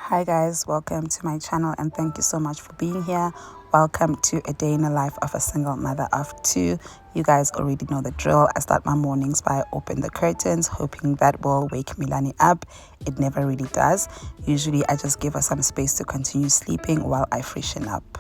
Hi guys, welcome to my channel and thank you so much for being here. Welcome to a day in the life of a single mother of two. You guys already know the drill. I start my mornings by open the curtains, hoping that will wake Milani up. It never really does. Usually I just give her some space to continue sleeping while I freshen up.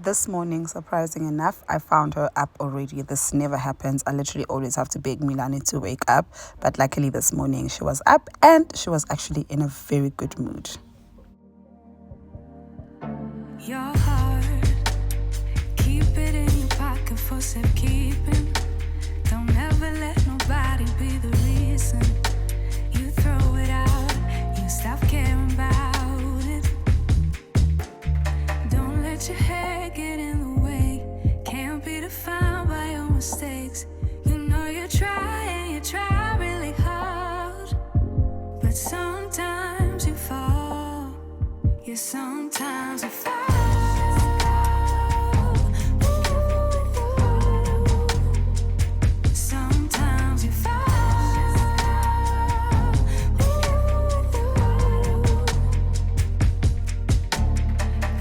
This morning, surprising enough, I found her up already. This never happens. I literally always have to beg Milani to wake up. But luckily this morning she was up and she was actually in a very good mood. Your heart, keep it in your pocket for safekeeping. Don't ever let nobody be the reason you throw it out. You stop caring about it. Don't let your head get in the way. Can't be defined by your mistakes. You know you try really hard. But sometimes you fall. Yeah, sometimes you fall. Sometimes you fall.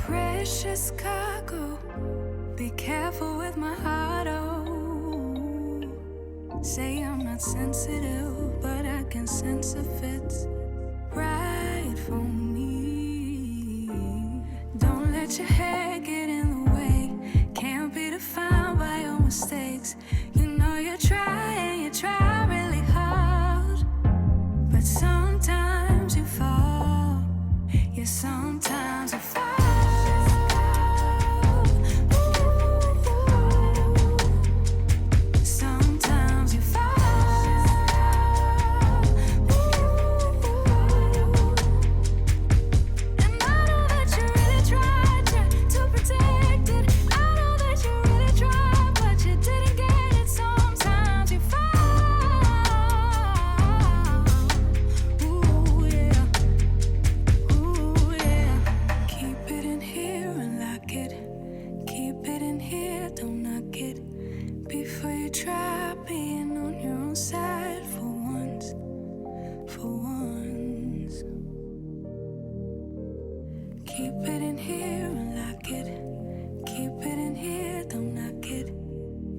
Precious cargo, be careful with my heart, oh. Say I'm not sensitive, but I can sense if it's right for me. Don't let your head get in the way. Can't be defined by your mistakes. You know you try really hard. But sometimes you fall. Yeah, sometimes you fall. Sometimes you fall. And I know that you really tried to protect it. I know that you really tried, but you didn't get it. Sometimes you fall. Ooh, yeah. Ooh, yeah. Keep it in here and lock it. Keep it in here, don't knock it. Before you try being on your own side for once. For once. Keep it in here and lock it. Keep it in here, don't knock it.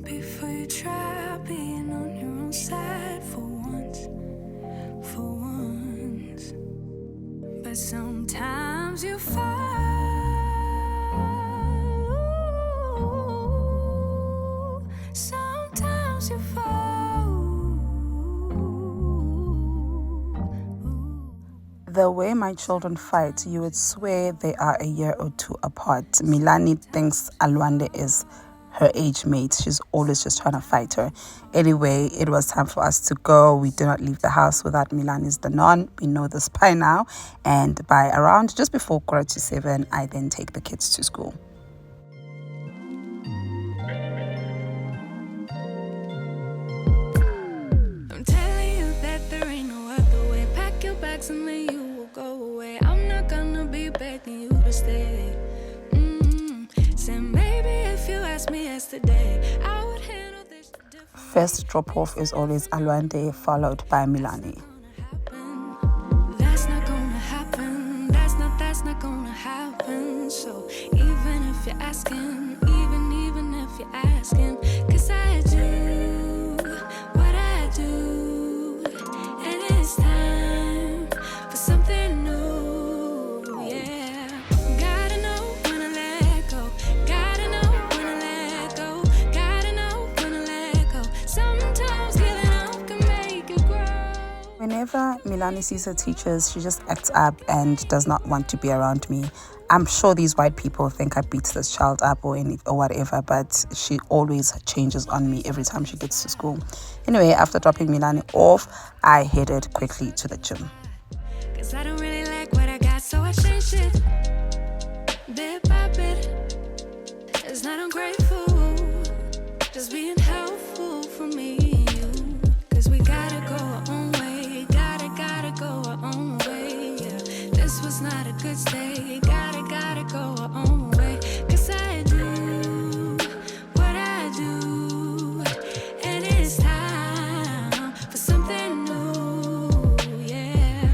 Before you try being on your own side for once. For once. But sometimes you fall. Sometimes you fall. The way my children fight, you would swear they are a year or two apart. Milani thinks Alwande is her age mate. She's always just trying to fight her. Anyway, it was time for us to go. We do not leave the house without Milani's Danon. We know this by now. And by around just before 7:15, I then take the kids to school. relax and then you will go away. I'm not gonna be begging you to stay. Said maybe if you asked me yesterday, I would handle this different. First drop off is always Alwande, followed by Milani. That's not gonna happen. That's not gonna happen. So even if you're asking, even if you're asking, 'cause I do what I do, and it's time for something new. Yeah, gotta know when to let go. Gotta know when to let go. Gotta know when to let go. Sometimes giving up can make you grow. Whenever Milani sees her teachers, she just acts up and does not want to be around me. I'm sure these white people think I beat this child up or whatever, but she always changes on me every time she gets to school. Anyway, after dropping Milani off, I headed quickly to the gym. 'Cause I don't really like what I got, so I change it bit by bit. It's not ungrateful, just being helpful for me and you. 'Cause we gotta go our own way, gotta go our own way. Yeah, this was not a good stay. Gotta go our own way. 'Cause I do what I do, and it's time for something new. Yeah,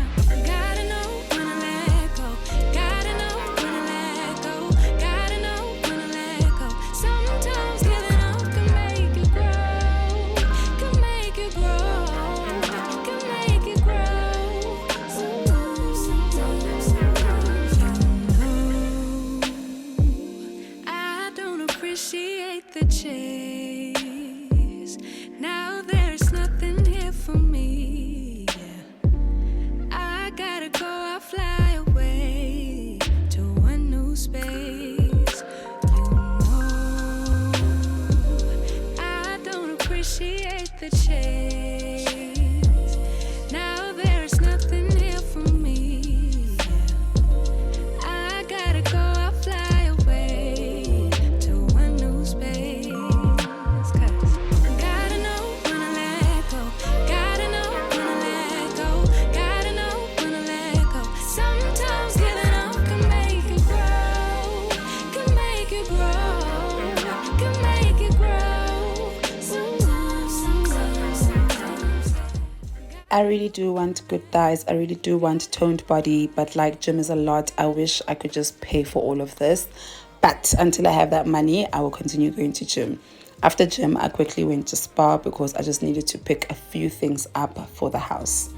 gotta know when to let go. Gotta know when to let go. Gotta know when to let go. Sometimes giving up can make you grow. Can make you grow. Can make you grow. I don't appreciate the chase. Now there's nothing here for me. Yeah. I gotta go, I fly away to a new space. You know, I don't appreciate the chase. Now there's nothing here for me. Yeah. I gotta go, I fly away to a new space. 'Cause gotta know when to let go. Gotta know when to let go. Gotta know when to let go. Sometimes giving up can make you grow. Can make you grow. Can make you grow. Sometimes. I really do want good thighs. I really do want toned body, but like gym is a lot. I wish I could just pay for all of this. But until I have that money, I will continue going to gym. After gym, I quickly went to spa because I just needed to pick a few things up for the house.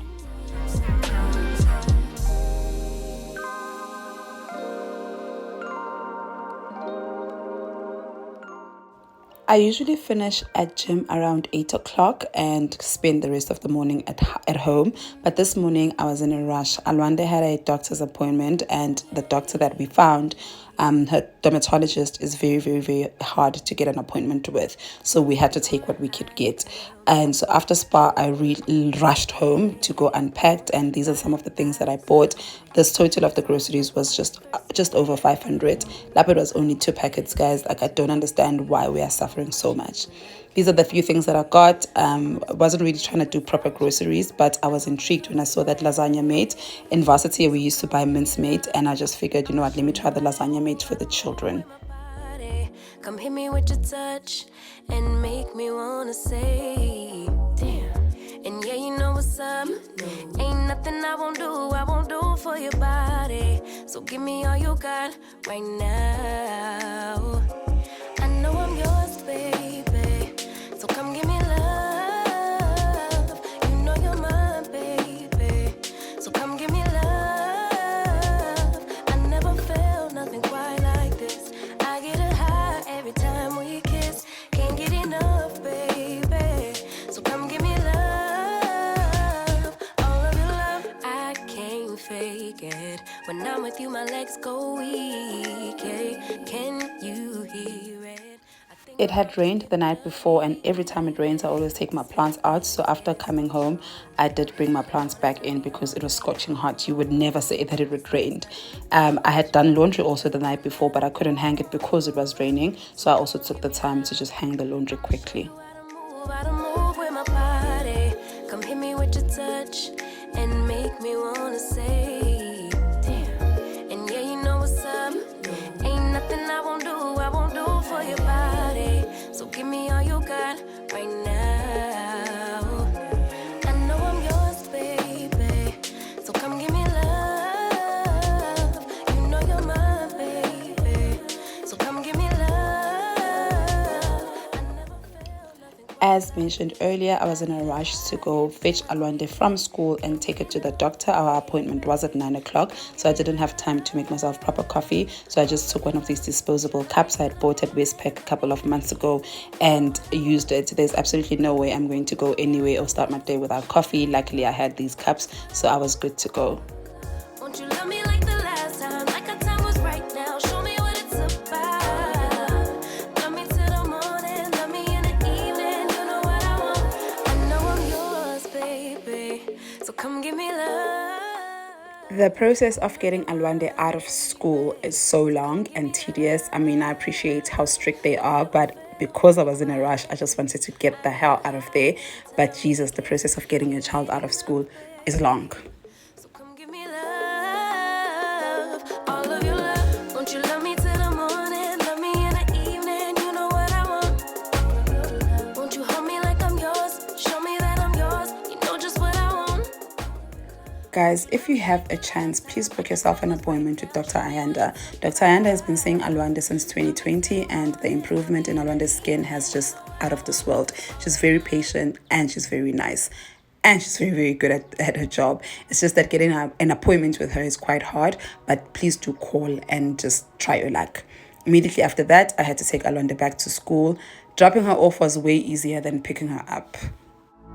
I usually finish at gym around 8 o'clock and spend the rest of the morning at home. But this morning I was in a rush. Alwande had a doctor's appointment, and the doctor that we found, her dermatologist, is very, very, very hard to get an appointment with. So we had to take what we could get. And so after spa, I rushed home to go unpacked, and these are some of the things that I bought. This total of the groceries was just over 500. Lapid was only 2 packets, guys. Like, I don't understand why we are suffering so much. These are the few things that I got. I wasn't really trying to do proper groceries, but I was intrigued when I saw that lasagna made. In varsity, we used to buy mincemeat, and I just figured, you know what, let me try the lasagna made for the children. Come hit me with your touch and make me wanna say, damn. And yeah, you know what's up. Ain't nothing I won't do for your body. So give me all you got right now. I know I'm yours, baby. So come give me love. You know you're mine, baby. So come give me love. I never felt nothing quite like this. I get a high every time we kiss. Can't get enough, baby. So come give me love. All of your love, I can't fake it. When I'm with you, my legs go weak. Can you hear it? It had rained the night before, and every time it rains, I always take my plants out. So after coming home, I did bring my plants back in because it was scorching hot. You would never say that it would rain. I had done laundry also the night before, but I couldn't hang it because it was raining. So I also took the time to just hang the laundry quickly. I don't move with my body. Come hit me with let you touch and make me wanna say, damn. And yeah, you know what's up. Ain't nothing I won't do for your body. So give me all you got right now. I know I'm yours, baby. So come give me love. You know you're mine, baby. So come give me love. I never felt nothing. As mentioned earlier, I was in a rush to go fetch Alwande from school and take her to the doctor. Our appointment was at 9 o'clock, so I didn't have time to make myself proper coffee. So I just took one of these disposable cups I had bought at Westpac a couple of months ago and used it. There's absolutely no way I'm going to go anywhere or start my day without coffee. Luckily, I had these cups, so I was good to go. Won't you love me like the last time? Like our time was right now. Show me what it's about. Love me till the morning. Love me in the evening. You know what I want. I know I'm yours, baby. So come give me love. The process of getting Alwande out of school is so long and tedious. I mean, I appreciate how strict they are, but because I was in a rush, I just wanted to get the hell out of there. But Jesus, the process of getting your child out of school is long. So come give me love. All of your love. Won't you love me till the morning? Love me in the evening. You know what I want. Won't you hold me like I'm yours? Show me that I'm yours. You know just what I want. Guys, if you have a chance, please book yourself an appointment with Dr. Ayanda. Dr. Ayanda has been seeing Alwande since 2020, and the improvement in Alwande's skin has just out of this world. She's very patient and she's very nice. And she's very, very good at her job. It's just that getting an appointment with her is quite hard, but please do call and just try your luck. Immediately after that, I had to take Alwande back to school. Dropping her off was way easier than picking her up.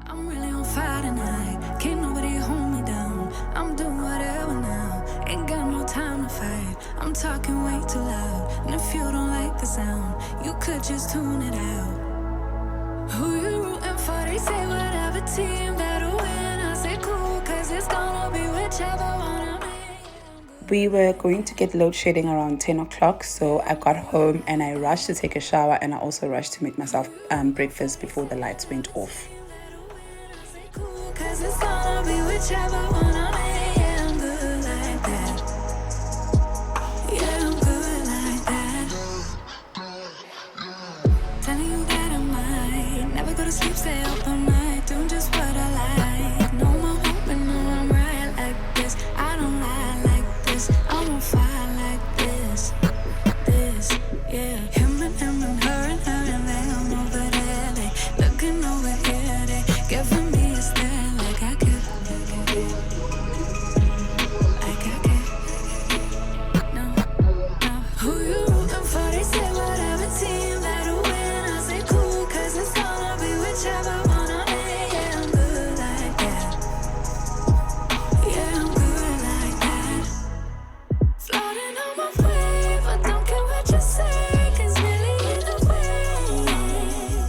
I'm really on fire tonight. Can't nobody hold me down. I'm doing whatever now. Ain't got no time to fight. I'm talking way too loud. And if you don't like the sound, you could just tune it out. Who you rooting for? They say whatever team that'll win. I say cool, cause it's gonna be whichever one I'm in. We were going to get load shedding around 10 o'clock, so I got home and I rushed to take a shower, and I also rushed to make myself breakfast before the lights went off. Cause it's gonna be whichever one I'm in. Yeah, I'm good like that. Yeah, I'm good like that. Telling you that I might never go to sleep, stay up all night, doing just what I like. No more hoping, no, I'm right like this. I don't lie like this. I'm on fire like this. Yeah. Him and her and they on over there. They looking over here, they giving me a stare like I could. No. Who you rooting for? They say whatever team that'll win. I say cool, cause it's gonna be whichever one I'm in. Yeah, I'm good like that. Yeah, I'm good like that. Floating on my wave, I don't care what you say, cause really either way.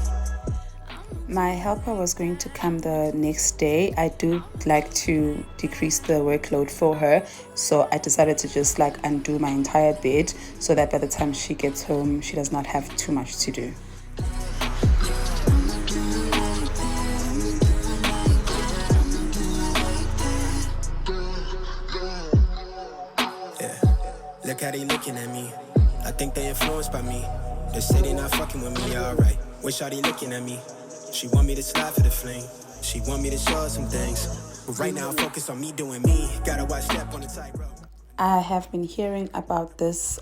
My helper was going to come the next day. I do like to decrease the workload for her, so I decided to just undo my entire bed so that by the time she gets home, she does not have too much to do. Yeah, look how they looking at me. I think they influenced by me. They say they not fucking with me, alright. Wish all they looking at me. She want me to slide for the fling. She want me to show her some things. But right now, focus on me doing me. Gotta watch step on the tightrope. I have been hearing about this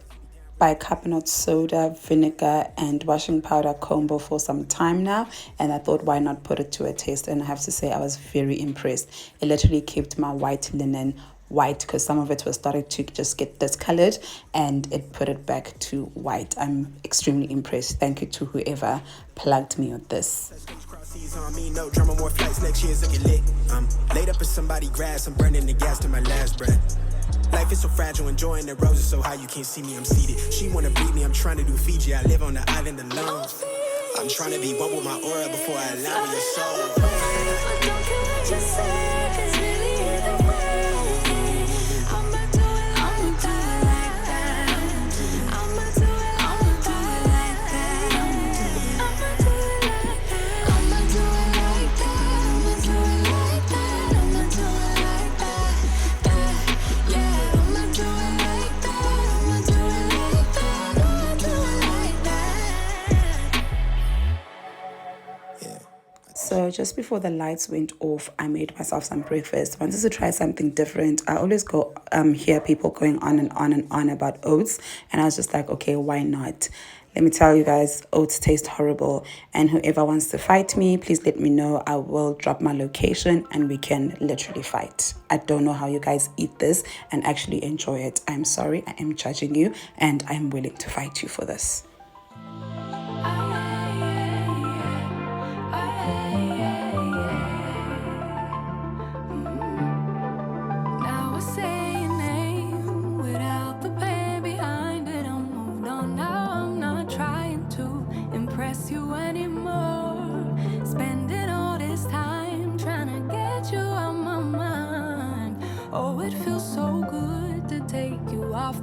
bicarbonate soda, vinegar, and washing powder combo for some time now, and I thought, why not put it to a test? And I have to say, I was very impressed. It literally kept my white linen white because some of it was starting to just get discolored, and it put it back to white. I'm extremely impressed. Thank you to whoever plugged me with this. On me, no drama, more flights next year's looking lit. I'm laid up in somebody's grass, I'm burning the gas to my last breath. Life is so fragile, enjoying the roses so high you can't see me, I'm seated. She wanna beat me, I'm trying to do Fiji, I live on the island alone. I'm trying to be one with my aura before I allow your soul. I don't care what you say, 'cause really either way, I'ma do it like that. I'ma do it like that. I'ma do it like that. I'ma do it like that. I'ma do it like that. So just before the lights went off, I made myself some breakfast. I wanted to try something different. I always go hear people going on and on and on about oats, and I was just like, okay, why not? Let me tell you guys, oats taste horrible. And whoever wants to fight me, please let me know. I will drop my location and we can literally fight. I don't know how you guys eat this and actually enjoy it. I'm sorry, I am judging you and I'm willing to fight you for this.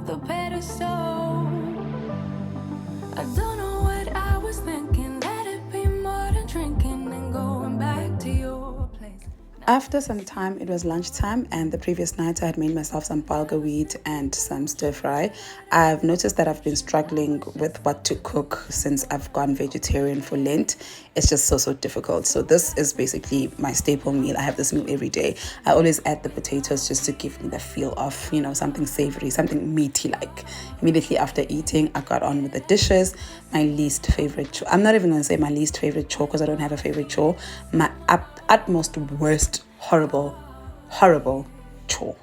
The pedestal. I don't know what I was thinking. Let it be more than drinking and going back to your place. After some time, it was lunchtime, and the previous night I had made myself some bulgur wheat and some stir fry. I've noticed that I've been struggling with what to cook since I've gone vegetarian for Lent. It's just so difficult. So this is basically my staple meal. I have this meal every day. I always add the potatoes just to give me the feel of, you know, something savory, something meaty like. Immediately after eating, I got on with the dishes. My least favorite chore. I'm not even going to say my least favorite chore because I don't have a favorite chore. My utmost worst, horrible chore.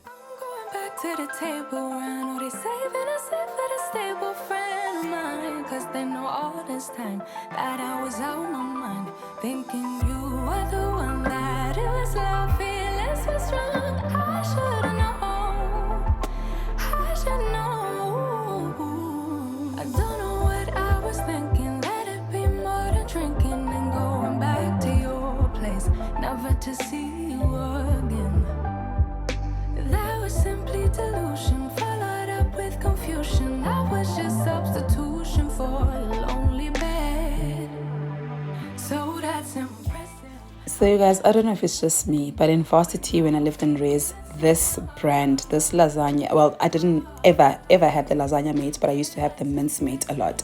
I'm going back to the table, right? Oh, they saving us up for the stable friend of mine. Cause they know all this time that I was out my mind. Thinking you were the one, that it was love, feelings were strong. I should've known, I should know. I don't know what I was thinking. Let it be more than drinking and going back to your place, never to see you again. That was simply delusion, followed up with confusion. That was just substitution for a lonely bed. So that's impressive. So you guys, I don't know if it's just me, but in varsity when I lived in Rez, this brand, this lasagna, well, I didn't ever have the lasagna made, but I used to have the mincemeat a lot.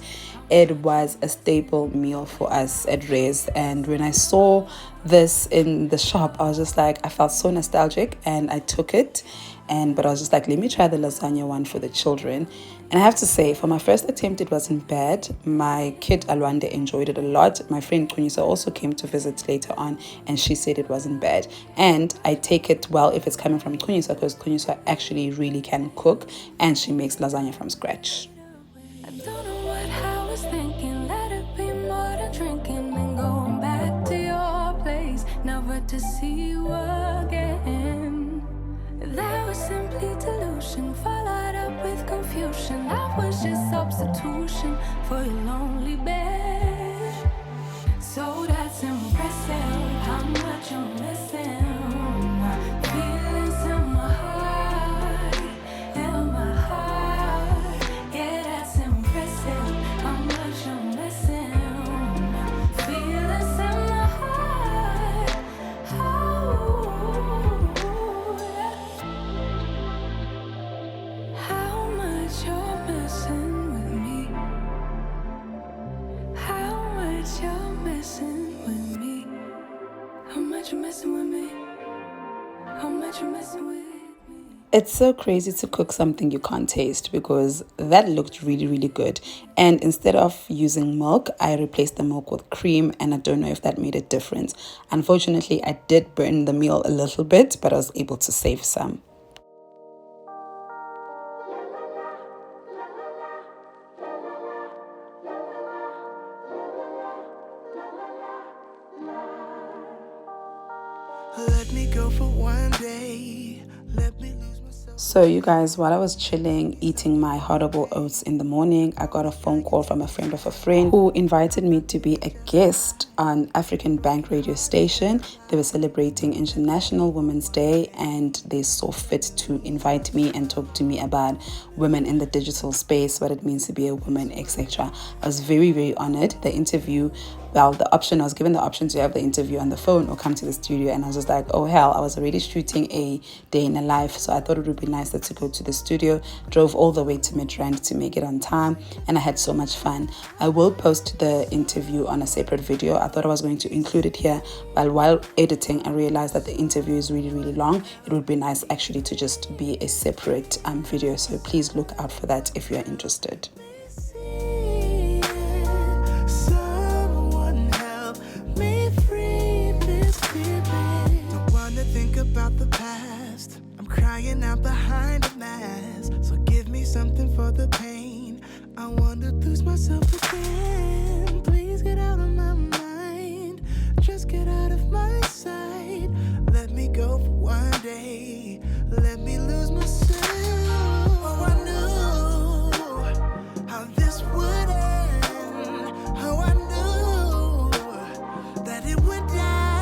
It was a staple meal for us at Rez, and when I saw this in the shop, I was just like, I felt so nostalgic, and I took it. But I was just like, let me try the lasagna one for the children. And I have to say, for my first attempt, it wasn't bad. My kid Alwande enjoyed it a lot. My friend Kunisa also came to visit later on, and she said it wasn't bad. And I take it well if it's coming from Kunisa, because Kunisa actually really can cook, and she makes lasagna from scratch. I don't know what I was thinking. Let it be more than drinking and going back to your place, never to see you again. That was simply delusion, followed up with confusion. That was just substitution for your lonely bed. So that's impressive, how much I'm missing. Feelings in my heart, yeah, that's impressive, how much I'm missing. Feelings in my heart, how much you're messing with me, how much you're messing with me, how much you're messing with me, how much you're messing with me. It's so crazy to cook something you can't taste, because that looked really good. And instead of using milk, I replaced the milk with cream, and I don't know if that made a difference. Unfortunately, I did burn the meal a little bit, but I was able to save some. Let me go for one day. Let me lose myself. So you guys, while I was chilling, eating my horrible oats in the morning, I got a phone call from a friend of a friend who invited me to be a guest on African Bank radio station. They were celebrating International Women's Day, and they saw fit to invite me and talk to me about women in the digital space, what it means to be a woman, etc. I was very honored. The interview well, the option, I was given the option to have the interview on the phone or come to the studio, and I was just like, oh hell, I was already shooting a day in a life, so I thought it would be nicer to go to the studio. Drove all the way to Midrand to make it on time, and I had so much fun. I will post the interview on a separate video. I thought I was going to include it here, but while editing I realized that the interview is really, really long. It would be nice actually to just be a separate video, so please look out for that if you are interested. About the past, I'm crying out behind a mask. So give me something for the pain. I want to lose myself again. Please get out of my mind. Just get out of my sight. Let me go for one day. Let me lose myself. Oh, I knew how this would end. How I knew that it would die.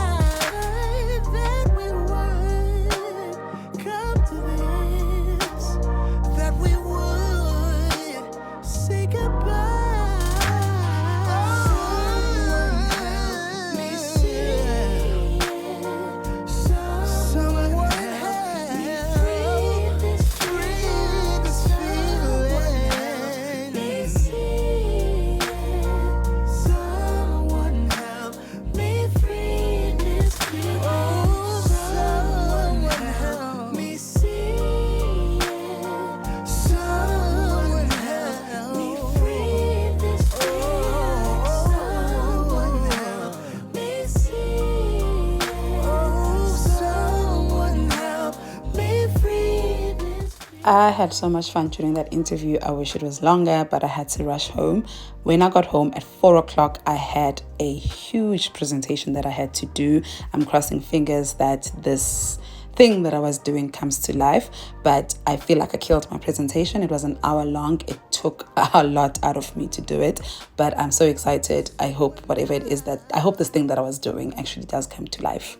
I had so much fun during that interview. I wish it was longer, but I had to rush home. When I got home at 4 o'clock, I had a huge presentation that I had to do. I'm crossing fingers that this thing that I was doing comes to life, but I feel like I killed my presentation. It was an hour long. It took a lot out of me to do it, but I'm so excited. I hope whatever it is that, I hope this thing that I was doing actually does come to life.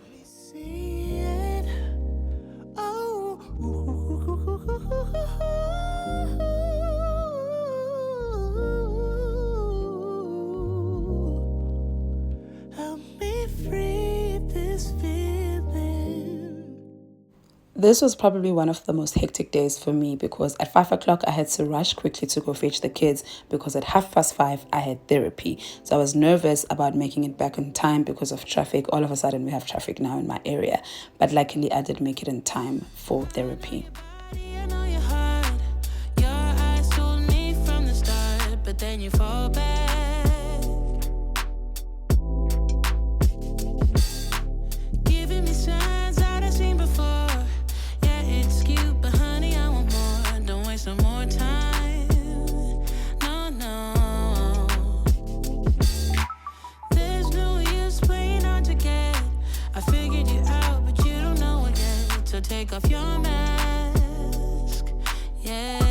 This was probably one of the most hectic days for me because at 5 o'clock I had to rush quickly to go fetch the kids because at 5:30 I had therapy. So I was nervous about making it back on time because of traffic. All of a sudden we have traffic now in my area, but luckily I did make it in time for therapy. But then you fall back. Giving me signs that I've seen before. Yeah, it's cute, but honey, I want more. Don't waste no more time. No, no. There's no use playing hard to get. I figured you out, but you don't know it yet. So take off your mask. Yeah.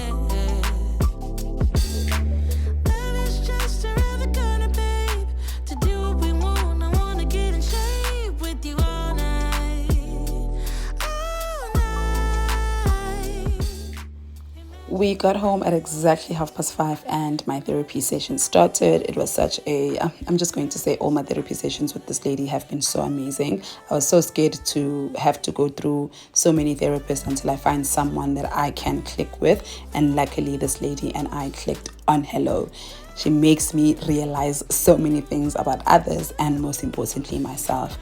We got home at exactly 5:30 and my therapy session started. It was such a, I'm just going to say all my therapy sessions with this lady have been so amazing. I was so scared to have to go through so many therapists until I find someone that I can click with. And luckily this lady and I clicked on hello. She makes me realize so many things about others and most importantly myself.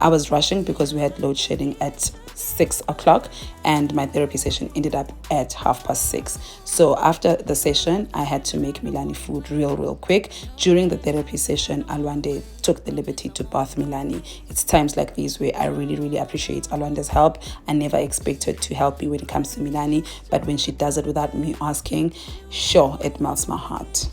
I was rushing because we had load shedding at 6 o'clock and my therapy session ended up at 6:30. So after the session, I had to make Milani food real quick. During the therapy session, Alwande took the liberty to bath Milani. It's times like these where I really appreciate Alwande's help. I never expect her to help me when it comes to Milani, but when she does it without me asking, sure, it melts my heart.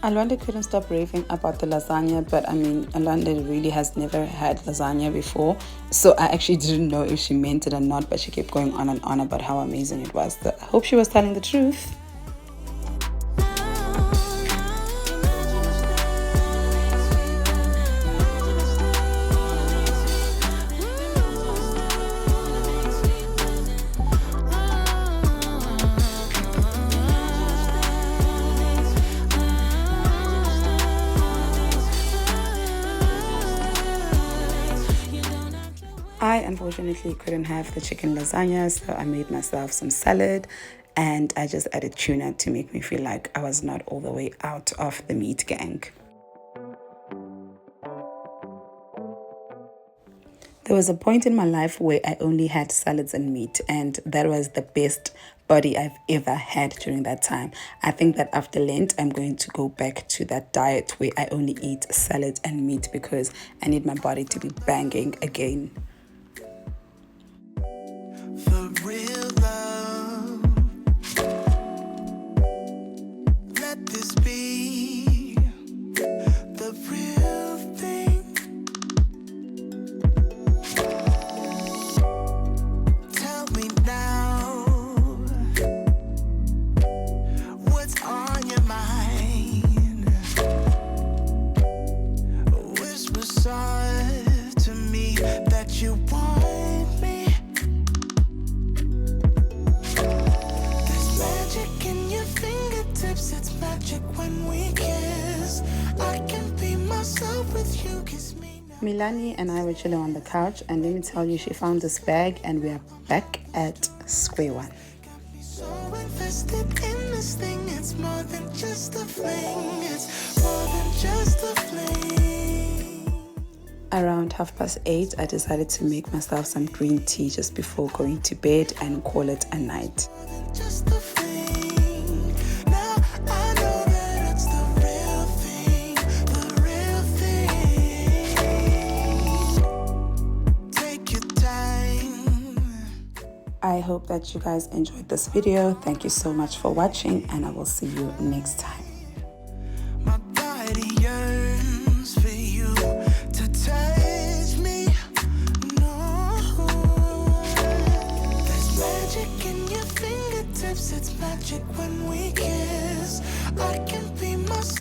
Alwanda couldn't stop raving about the lasagna, but I mean, Alwanda really has never had lasagna before, so I actually didn't know if she meant it or not, but she kept going on and on about how amazing it was. So I hope she was telling the truth. I unfortunately couldn't have the chicken lasagna, so I made myself some salad and I just added tuna to make me feel like I was not all the way out of the meat gang. There was a point in my life where I only had salads and meat, and that was the best body I've ever had during that time. I think that after Lent, I'm going to go back to that diet where I only eat salads and meat because I need my body to be banging again. For real love, let this be the real thing. Tell me now, what's on your mind? Whisper soft to me that you want me. It's magic when we kiss. I can be myself with you, kiss me now. Milani and I were chilling on the couch, and let me tell you, she found this bag and we are back at square one. So invested in this thing, it's more than just a fling. It's more than just a fling. Around 8:30, I decided to make myself some green tea just before going to bed and call it a night. More than just a fling. Now I know that it's the real thing, the real thing. Take your time. I hope that you guys enjoyed this video. Thank you so much for watching, and I will see you next time.